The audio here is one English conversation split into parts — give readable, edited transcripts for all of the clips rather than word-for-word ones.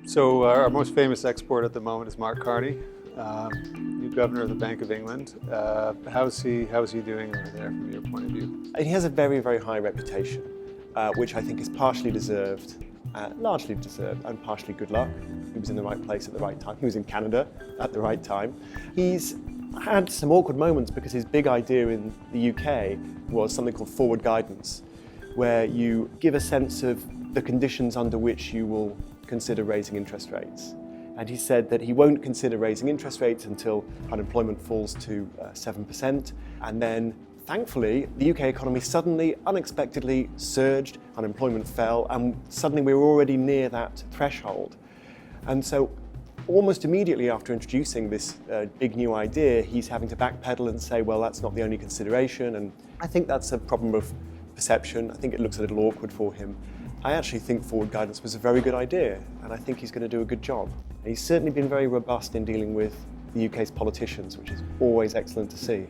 So our most famous export at the moment is Mark Carney, new governor of the Bank of England. How's he doing over there from your point of view? He has a very, very high reputation, which I think is partially deserved, largely deserved, and partially good luck. He was in the right place at the right time. He was in Canada at the right time. He's had some awkward moments because his big idea in the UK was something called forward guidance, where you give a sense of the conditions under which you will consider raising interest rates. And he said that he won't consider raising interest rates until unemployment falls to 7%. And then, thankfully, the UK economy suddenly, unexpectedly surged, unemployment fell, and suddenly we were already near that threshold. And so, almost immediately after introducing this big new idea, he's having to backpedal and say, well, that's not the only consideration. And I think that's a problem of perception. I think it looks a little awkward for him. I actually think forward guidance was a very good idea, and I think he's going to do a good job. And he's certainly been very robust in dealing with the UK's politicians, which is always excellent to see.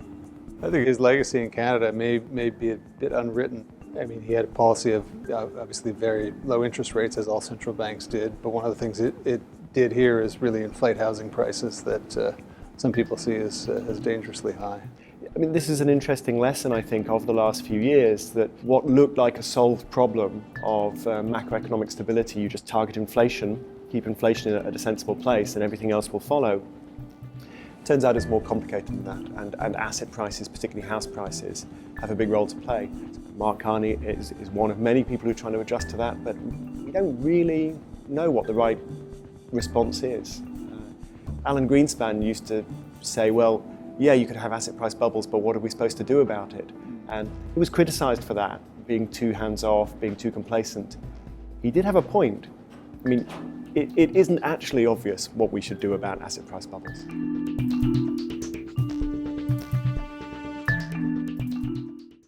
I think his legacy in Canada may be a bit unwritten. I mean, he had a policy of obviously very low interest rates, as all central banks did, but one of the things it did here is really inflate housing prices that some people see as dangerously high. I mean, this is an interesting lesson, I think, of the last few years, that what looked like a solved problem of macroeconomic stability, you just target inflation, keep inflation at a sensible place, and everything else will follow. Turns out it's more complicated than that, and asset prices, particularly house prices, have a big role to play. Mark Carney is one of many people who are trying to adjust to that, but we don't really know what the right response is. Alan Greenspan used to say, well, yeah, you could have asset price bubbles, but what are we supposed to do about it? And he was criticised for that, being too hands-off, being too complacent. He did have a point. I mean, it isn't actually obvious what we should do about asset price bubbles.